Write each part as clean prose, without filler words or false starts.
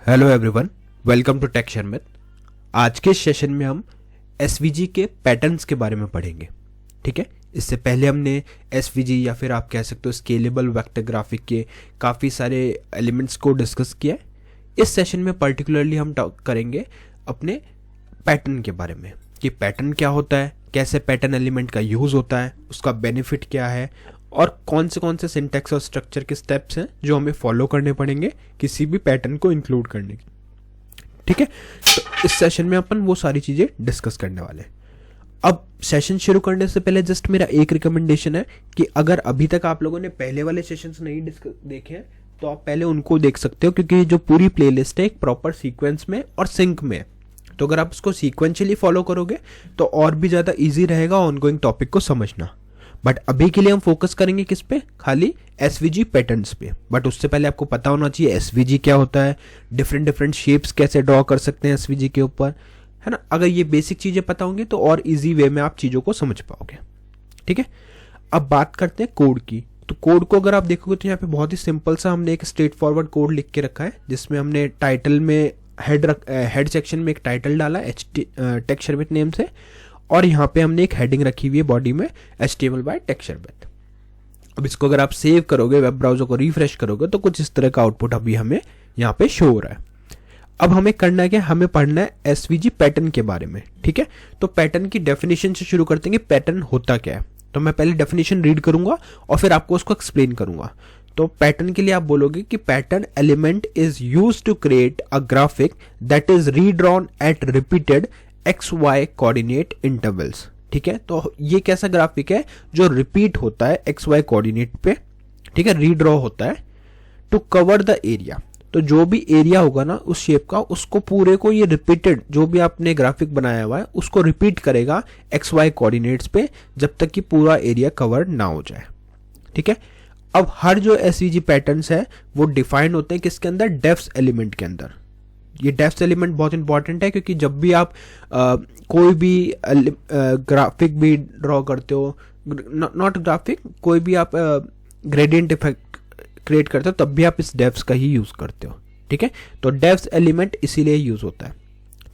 Hello everyone, welcome to tech Sharmit. आज के session में हम एसवीजी के पैटर्न्स के बारे में पढ़ेंगे। ठीक है, इससे पहले हमने एसवीजी या फिर आप कह सकते हो स्केलेबल वेक्टर ग्राफिक के काफ़ी सारे एलिमेंट्स को डिस्कस किया है। इस सेशन में पर्टिकुलरली हम टॉक करेंगे अपने पैटर्न के बारे में कि पैटर्न क्या होता है, कैसे पैटर्न एलिमेंट का यूज़ होता है, उसका बेनिफिट क्या है और कौन से सिंटैक्स और स्ट्रक्चर के स्टेप्स हैं जो हमें फॉलो करने पड़ेंगे किसी भी पैटर्न को इंक्लूड करने की। ठीक है, तो इस सेशन में अपन वो सारी चीज़ें डिस्कस करने वाले हैं। अब सेशन शुरू करने से पहले जस्ट मेरा एक रिकमेंडेशन है कि अगर अभी तक आप लोगों ने पहले वाले सेशंस नहीं देखे हैं तो आप पहले उनको देख सकते हो, क्योंकि जो पूरी प्लेलिस्ट है एक प्रॉपर सीक्वेंस में और सिंक में है। तो अगर आप उसको सीक्वेंशियली फॉलो करोगे तो और भी ज़्यादा ईजी रहेगा ऑनगोइंग टॉपिक को समझना। बट अभी के लिए हम फोकस करेंगे किस पे, खाली एसवीजी पैटर्न्स पे। बट उससे पहले आपको पता होना चाहिए एसवीजी क्या होता है, डिफरेंट शेप्स कैसे ड्रॉ कर सकते हैं एसवीजी के ऊपर, है ना। अगर ये बेसिक चीज़ें पता होंगी तो और इजी वे में आप चीज़ों को समझ पाओगे। ठीक है, अब बात करते हैं कोड की। तो कोड को अगर आप देखोगे तो यहाँ पे बहुत ही सिंपल सा हमने एक स्ट्रेट फॉरवर्ड कोड लिख के रखा है, जिसमें हमने टाइटल में हेड सेक्शन में एक टाइटल डाला टेक शर्मित नेम से, और यहाँ पे हमने एक हेडिंग रखी हुई है बॉडी में HTML बाय टेक शर्मित। अब इसको अगर आप सेव करोगे, वेब ब्राउजर को रिफ्रेश करोगे तो कुछ इस तरह का आउटपुट अभी हमें यहाँ पे शो हो रहा है। अब हमें करना है क्या, हमें पढ़ना है एसवीजी पैटर्न के बारे में। ठीक है, तो पैटर्न की डेफिनेशन से शुरू करते हैं कि पैटर्न होता क्या है। तो मैं पहले डेफिनेशन रीड करूंगा और फिर आपको उसको एक्सप्लेन करूंगा। तो पैटर्न के लिए आप बोलोगे कि pattern element is use to create a graphic that is redrawn at repeated XY coordinate intervals. ठीक है, तो ये कैसा ग्राफिक है जो रिपीट होता है XY कोऑर्डिनेट पे। ठीक है, रीड्रॉ होता है टू कवर द एरिया। तो जो भी एरिया होगा ना उस शेप का, उसको पूरे को ये रिपीटेड, जो भी आपने ग्राफिक बनाया हुआ है उसको रिपीट करेगा XY कोऑर्डिनेट्स पे जब तक कि पूरा एरिया कवर ना हो जाए। ठीक है, अब हर जो एसवीजी पैटर्न्स है वो डिफाइंड होते हैं किसके अंदर, डेफ्स एलिमेंट के अंदर। ये डेफ्स एलिमेंट बहुत इंपॉर्टेंट है, क्योंकि जब भी आप कोई भी ग्राफिक भी ड्रॉ करते हो, नॉट ग्राफिक, कोई भी आप ग्रेडियंट इफेक्ट क्रिएट करते हो तब भी आप इस डेफ्स का ही यूज करते हो। ठीक है, तो डेफ्स एलिमेंट इसीलिए यूज होता है।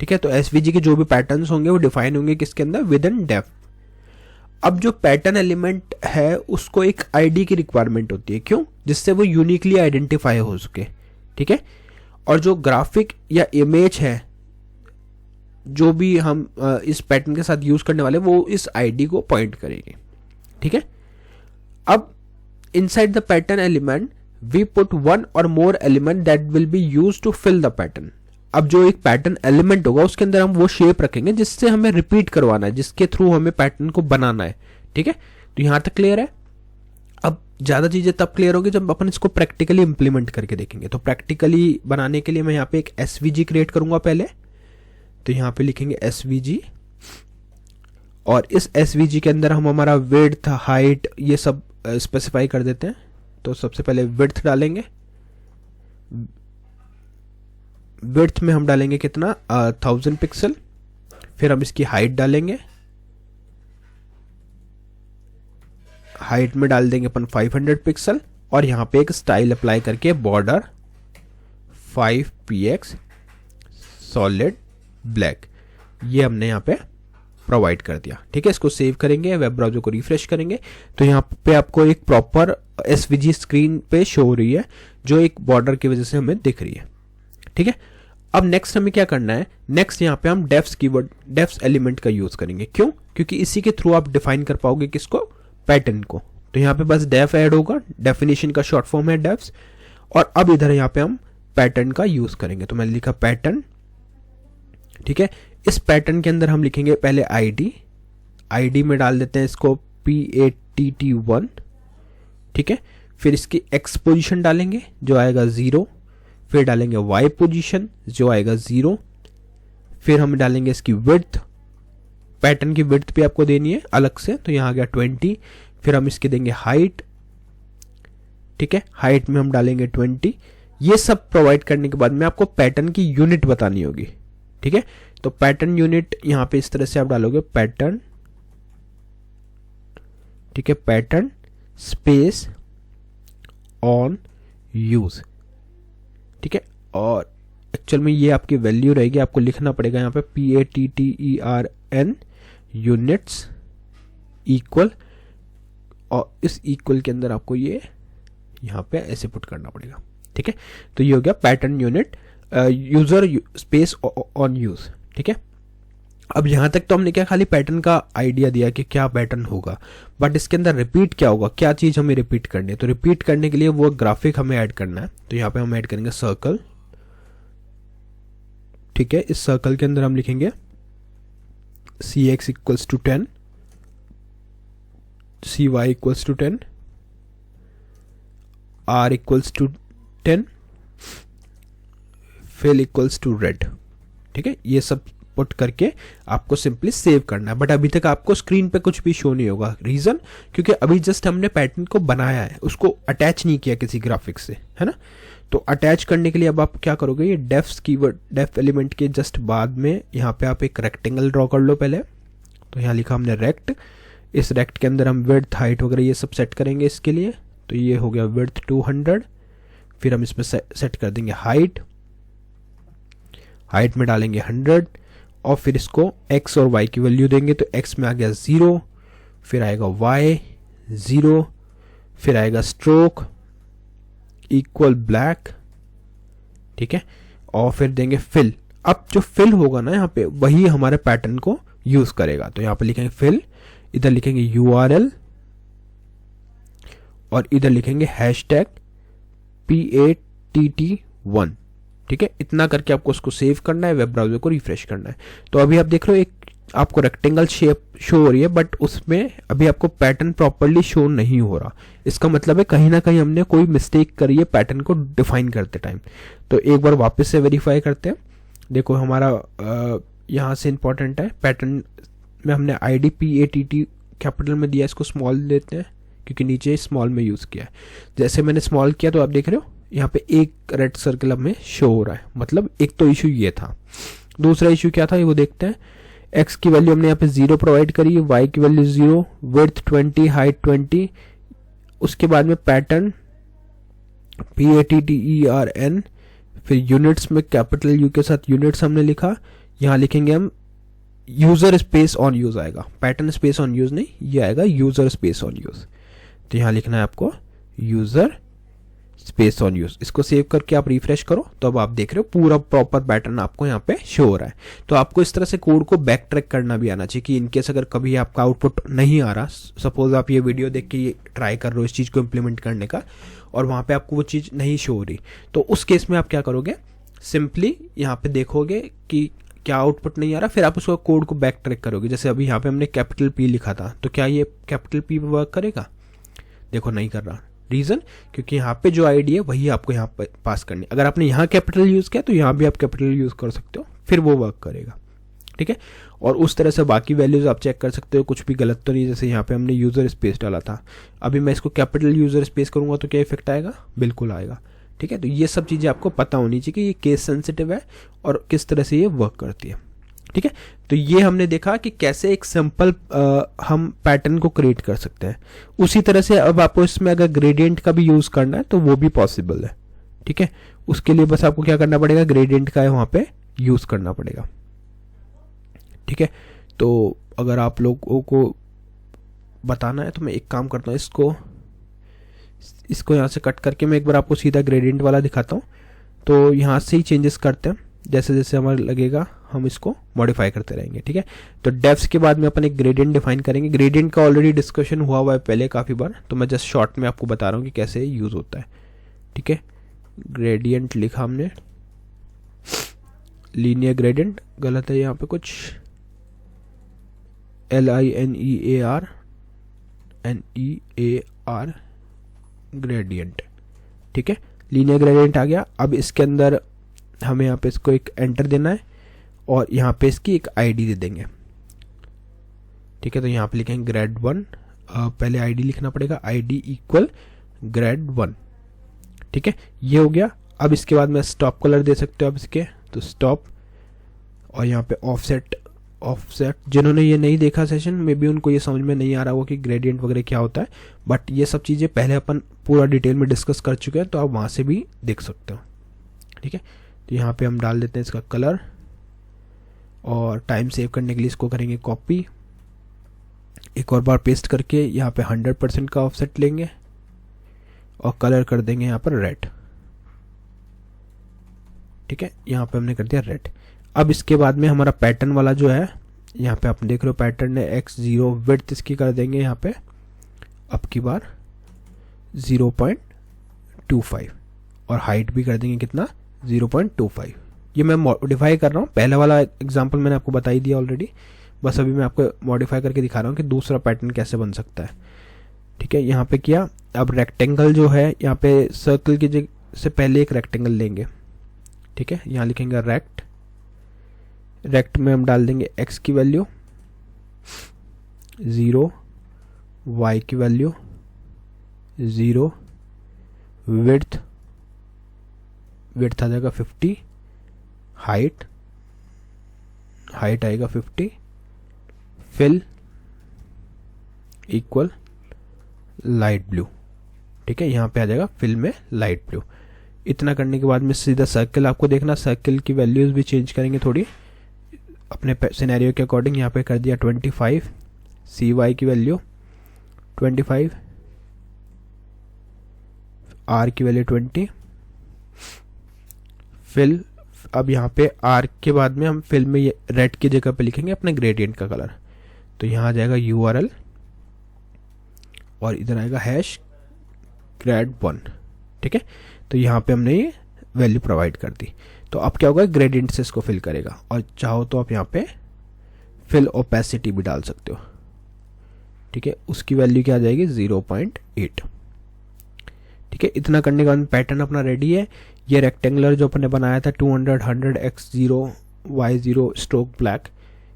ठीक है, तो एसवीजी के जो भी पैटर्न्स होंगे वो डिफाइन होंगे किसके अंदर, विद इन डेफ। अब जो पैटर्न एलिमेंट है उसको एक आईडी की रिक्वायरमेंट होती है, क्यों, जिससे वो यूनिकली आइडेंटिफाई हो सके। ठीक है, और जो ग्राफिक या इमेज है जो भी हम इस पैटर्न के साथ यूज करने वाले वो इस आईडी को पॉइंट करेंगे। ठीक है, अब inside the pattern element we put one or more element that will be use to fill the pattern. अब जो एक पैटर्न एलिमेंट होगा उसके अंदर हम वो शेप रखेंगे जिससे हमें रिपीट करवाना है, जिसके थ्रू हमें पैटर्न को बनाना है। ठीक है, तो यहां तक क्लियर है। अब ज्यादा चीजें तब क्लियर होगी जब अपन इसको प्रैक्टिकली इंप्लीमेंट करके देखेंगे। तो प्रैक्टिकली बनाने के लिए मैं यहाँ पे एक एसवीजी क्रिएट करूंगा पहले। तो यहाँ पे लिखेंगे एसवीजी, और इस एसवीजी के अंदर हम हमारा विड्थ, हाइट ये सब स्पेसिफाई कर देते हैं। तो सबसे पहले विड्थ डालेंगे, विड्थ में हम डालेंगे कितना, 1000 पिक्सल। फिर हम इसकी हाइट डालेंगे, हाइट में डाल देंगे अपन 500 पिक्सल, और यहाँ पे एक स्टाइल अप्लाई करके बॉर्डर 5px सॉलिड ब्लैक, ये हमने यहाँ पे प्रोवाइड कर दिया। ठीक है, इसको सेव करेंगे, वेब ब्राउजर को रिफ्रेश करेंगे तो यहाँ पे आपको एक प्रॉपर एसवीजी स्क्रीन पे शो हो रही है जो एक बॉर्डर की वजह से हमें दिख रही है। ठीक है, अब नेक्स्ट हमें क्या करना है, नेक्स्ट यहाँ पे हम डेफ्स कीवर्ड, डेफ्स एलिमेंट का यूज करेंगे। क्यों, क्योंकि इसी के थ्रू आप डिफाइन कर पाओगे किसको, पैटर्न को। तो यहाँ पे बस डेफ ऐड होगा, डेफिनेशन का शॉर्ट फॉर्म है डेफ्स, और अब इधर यहाँ पे हम पैटर्न का यूज करेंगे। तो मैंने लिखा पैटर्न। ठीक है, इस पैटर्न के अंदर हम लिखेंगे पहले आईडी, आईडी में डाल देते हैं इसको PATT1। ठीक है, फिर इसकी एक्स पोजीशन डालेंगे जो आएगा 0, फिर डालेंगे वाई पोजीशन जो आएगा 0, फिर हम डालेंगे इसकी विड्थ, पैटर्न की विड्थ भी आपको देनी है अलग से, तो यहाँ आ गया 20। फिर हम इसके देंगे हाइट। ठीक है, हाइट में हम डालेंगे 20। ये सब प्रोवाइड करने के बाद में आपको पैटर्न की यूनिट बतानी होगी। ठीक है, तो पैटर्न यूनिट यहाँ पे इस तरह से आप डालोगे पैटर्न, ठीक है, पैटर्न स्पेस ऑन यूज। ठीक है, और एक्चुअल में ये आपकी वैल्यू रहेगी, आपको लिखना पड़ेगा यहाँ पे PATTERN यूनिट्स इक्वल, और इस इक्वल के अंदर आपको ये यहाँ पे ऐसे पुट करना पड़ेगा। ठीक है, तो ये हो गया pattern unit user space on use. ठीक है, अब यहां तक तो हमने क्या खाली पैटर्न का आइडिया दिया कि क्या पैटर्न होगा, बट इसके अंदर रिपीट क्या होगा, क्या चीज हमें रिपीट करनी है। तो रिपीट करने के लिए वो ग्राफिक हमें ऐड करना है। तो यहाँ पे हम ऐड करेंगे सर्कल। ठीक है, इस सर्कल के अंदर हम लिखेंगे CX equals to 10, CY equals to 10, R equals to 10, fill equals to red. ठीक है, ये सब पुट करके आपको सिंपली सेव करना है। बट अभी तक आपको स्क्रीन पे कुछ भी शो नहीं होगा। रीजन, क्योंकि अभी जस्ट हमने पैटर्न को बनाया है, उसको अटैच नहीं किया किसी ग्राफिक्स से, है ना। तो अटैच करने के लिए अब आप क्या करोगे, ये डेफ्स कीवर्ड, डेफ एलिमेंट के जस्ट बाद में यहाँ पे आप एक रेक्टेंगल ड्रॉ कर लो पहले। तो यहाँ लिखा हमने रेक्ट, इस रेक्ट के अंदर हम विड्थ, हाइट वगैरह ये सब सेट करेंगे इसके लिए। तो ये हो गया विड्थ 200, फिर हम इसमें सेट कर देंगे हाइट, हाइट में डालेंगे 100, और फिर इसको x और y की वैल्यू देंगे। तो x में आ गया 0, फिर आएगा y 0, फिर आएगा स्ट्रोक इक्वल ब्लैक। ठीक है, और फिर देंगे फिल। अब जो फिल होगा ना यहाँ पे, वही हमारे पैटर्न को यूज करेगा। तो यहाँ पे लिखेंगे फिल, इधर लिखेंगे URL, और इधर लिखेंगे #PATT1। ठीक है, इतना करके आपको उसको सेव करना है, वेब ब्राउजर को रिफ्रेश करना है। तो अभी आप देख रहे हो एक आपको रेक्टेंगल शेप शो हो रही है, बट उसमें अभी आपको पैटर्न प्रॉपर्ली शो नहीं हो रहा। इसका मतलब है कहीं ना कहीं हमने कोई मिस्टेक करी है पैटर्न को डिफाइन करते टाइम। तो एक बार वापस से वेरीफाई करते हैं। देखो हमारा यहाँ से इंपॉर्टेंट है, पैटर्न में हमने ID PATT कैपिटल में दिया, इसको स्मॉल देते हैं क्योंकि नीचे स्मॉल में यूज किया है। जैसे मैंने स्मॉल किया तो आप देख रहे हो यहाँ पे एक रेड सर्कल हमें शो हो रहा है। मतलब एक तो इशू ये था। दूसरा इशू क्या था ये वो देखते हैं। x की वैल्यू हमने यहाँ पे 0 प्रोवाइड करी है, y की वैल्यू 0, विड्थ 20, हाइट 20। उसके बाद में पैटर्न PATTERN, फिर यूनिट्स में कैपिटल U के साथ यूनिट्स हमने लिखा। यहाँ लिखेंगे हम यूजर स्पेस ऑन यूज आएगा, पैटर्न स्पेस ऑन यूज नहीं, ये आएगा यूजर स्पेस ऑन यूज। तो यहाँ लिखना है आपको यूजर स्पेस ऑन यूज। इसको सेव करके आप रिफ्रेश करो तो अब आप देख रहे हो पूरा प्रॉपर पैटर्न आपको यहाँ पे शो हो रहा है। तो आपको इस तरह से कोड को बैक ट्रैक करना भी आना चाहिए कि इनकेस अगर कभी आपका आउटपुट नहीं आ रहा, सपोज आप ये वीडियो देख के ट्राई कर रहे हो इस चीज को इम्प्लीमेंट करने का और वहां पे आपको वो चीज नहीं शो हो रही, तो उस केस में आप क्या करोगे, सिंपली यहाँ पे देखोगे कि क्या आउटपुट नहीं आ रहा, फिर आप उसको कोड को बैक ट्रैक करोगे। जैसे अभी यहाँ पे हमने कैपिटल P लिखा था, तो क्या ये कैपिटल P वर्क करेगा? देखो नहीं कर रहा। रीजन, क्योंकि यहाँ पे जो आईडी है वही आपको यहाँ पे पास करनी है। अगर आपने यहाँ कैपिटल यूज किया तो यहाँ भी आप कैपिटल यूज कर सकते हो, फिर वो वर्क करेगा। ठीक है, और उस तरह से बाकी वैल्यूज आप चेक कर सकते हो, कुछ भी गलत तो नहीं। जैसे यहाँ पे हमने यूजर स्पेस डाला था, अभी मैं इसको कैपिटल यूजर स्पेस करूंगा तो क्या इफेक्ट आएगा? बिल्कुल आएगा। ठीक है, तो ये सब चीजें आपको पता होनी चाहिए कि ये केस सेंसिटिव है और किस तरह से ये वर्क करती है। ठीक है, तो ये हमने देखा कि कैसे एक सिंपल हम पैटर्न को क्रिएट कर सकते हैं। उसी तरह से अब आपको इसमें अगर ग्रेडियंट का भी यूज करना है तो वो भी पॉसिबल है। ठीक है, उसके लिए बस आपको क्या करना पड़ेगा, ग्रेडियंट का वहां पे यूज करना पड़ेगा। ठीक है, तो अगर आप लोगों को बताना है तो मैं एक काम करता हूँ, इसको यहाँ से कट करके मैं एक बार आपको सीधा ग्रेडियंट वाला दिखाता हूँ। तो यहाँ से ही चेंजेस करते हैं, जैसे जैसे हमारा लगेगा हम इसको मॉडिफाई करते रहेंगे। ठीक है, तो डेप्स के बाद में अपन एक ग्रेडियंट डिफाइन करेंगे। ग्रेडियंट का ऑलरेडी डिस्कशन हुआ है पहले काफ़ी बार, तो मैं जस्ट शॉर्ट में आपको बता रहा हूँ कि कैसे यूज़ होता है। ठीक है, ग्रेडियंट लिखा हमने, लीनियर ग्रेडियंट गलत है यहाँ पे कुछ, LINEAR ग्रेडियंट। ठीक है, लीनियर ग्रेडियंट आ गया। अब इसके अंदर हमें यहाँ पे इसको एक एंटर देना है और यहाँ पे इसकी एक आईडी दे देंगे। ठीक है, तो यहाँ पे लिखेंगे ग्रेड 1, पहले आईडी लिखना पड़ेगा, आईडी इक्वल ग्रेड 1। ठीक है, ये हो गया। अब इसके बाद में स्टॉप कलर दे सकते हो आप इसके, तो स्टॉप, और यहाँ पे ऑफसेट। जिन्होंने ये नहीं देखा सेशन में भी उनको ये समझ में नहीं आ रहा होगा कि ग्रेडियंट वगैरह क्या होता है, बट ये सब चीज़ें पहले अपन पूरा डिटेल में डिस्कस कर चुके हैं, तो आप वहाँ से भी देख सकते हो। ठीक है, तो यहाँ पे हम डाल देते हैं इसका कलर, और टाइम सेव करने के लिए इसको करेंगे कॉपी, एक और बार पेस्ट करके यहाँ पे 100% का ऑफसेट लेंगे और कलर कर देंगे यहाँ पर रेड। ठीक है, यहाँ पे हमने कर दिया रेड। अब इसके बाद में हमारा पैटर्न वाला जो है, यहाँ पे आप देख रहे हो पैटर्न है x0, विड्थ इसकी कर देंगे यहाँ पे अब की बार 0.25 और हाइट भी कर देंगे कितना 0.25। ये मैं मॉडिफाई कर रहा हूँ, पहला वाला एग्जांपल मैंने आपको बता ही दिया ऑलरेडी, बस अभी मैं आपको मॉडिफाई करके दिखा रहा हूँ कि दूसरा पैटर्न कैसे बन सकता है। ठीक है, यहाँ पे किया। अब रेक्टेंगल जो है, यहाँ पे सर्कल की जगह से पहले एक रेक्टेंगल लेंगे। ठीक है, यहाँ लिखेंगे रेक्ट में हम डाल देंगे x की वैल्यू 0, y की वैल्यू 0, विड्थ आ जाएगा 50, हाइट आएगा 50, फिल इक्वल लाइट ब्लू। ठीक है, यहाँ पे आ जाएगा फिल में लाइट ब्लू। इतना करने के बाद में सीधा सर्कल आपको देखना, सर्कल की वैल्यूज भी चेंज करेंगे थोड़ी अपने सिनेरियो के अकॉर्डिंग। यहाँ पे कर दिया 25, cy की वैल्यू 25, r की वैल्यू 20, फिल। अब यहाँ पे r के बाद में हम फिल में रेड की जगह पे लिखेंगे अपने ग्रेडियंट का कलर, तो यहाँ आ जाएगा URL और इधर आएगा #grad1। ठीक है, तो यहाँ पे हमने ये वैल्यू प्रोवाइड कर दी। तो अब क्या होगा, ग्रेडियंट से इसको फिल करेगा, और चाहो तो आप यहाँ पे फिल ओपेसिटी भी डाल सकते हो। ठीक है, उसकी वैल्यू क्या आ जाएगी 0.8। ठीक है, इतना करने के बाद पैटर्न अपना रेडी है। ये रेक्टेंगुलर जो अपने बनाया था 200, 100, x0, y0 स्ट्रोक ब्लैक,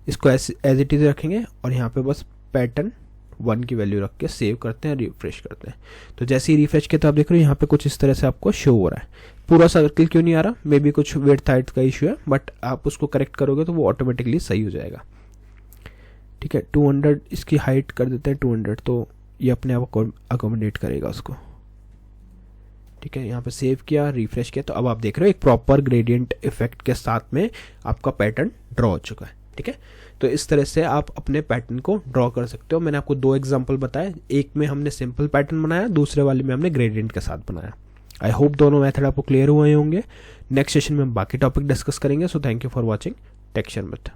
इसको एज इट इज रखेंगे और यहाँ पे बस पैटर्न 1 की वैल्यू रख के सेव करते हैं, रिफ्रेश करते हैं। तो जैसे ही रिफ्रेश किया तो आप देख रहे हो यहाँ पे कुछ इस तरह से आपको शो हो रहा है। पूरा सर्कल क्यों नहीं आ रहा, मे बी कुछ विड्थ हाइट का इशू है, बट आप उसको करेक्ट करोगे तो वो ऑटोमेटिकली सही हो जाएगा। ठीक है, 200 इसकी हाइट कर देते हैं 200, तो ये अपने आप अकोमोडेट करेगा उसको। ठीक है, यहाँ पे सेव किया, रिफ्रेश किया, तो अब आप देख रहे हो एक प्रॉपर ग्रेडियंट इफेक्ट के साथ में आपका पैटर्न ड्रॉ हो चुका है। ठीक है, तो इस तरह से आप अपने पैटर्न को ड्रॉ कर सकते हो। मैंने आपको 2 एग्जांपल बताए, एक में हमने सिंपल पैटर्न बनाया, दूसरे वाले में हमने ग्रेडियंट के साथ बनाया। आई होप दोनों मेथड आपको क्लियर हुए होंगे। नेक्स्ट सेशन में हम बाकी टॉपिक डिस्कस करेंगे। So thank you for watching tech Sharmit.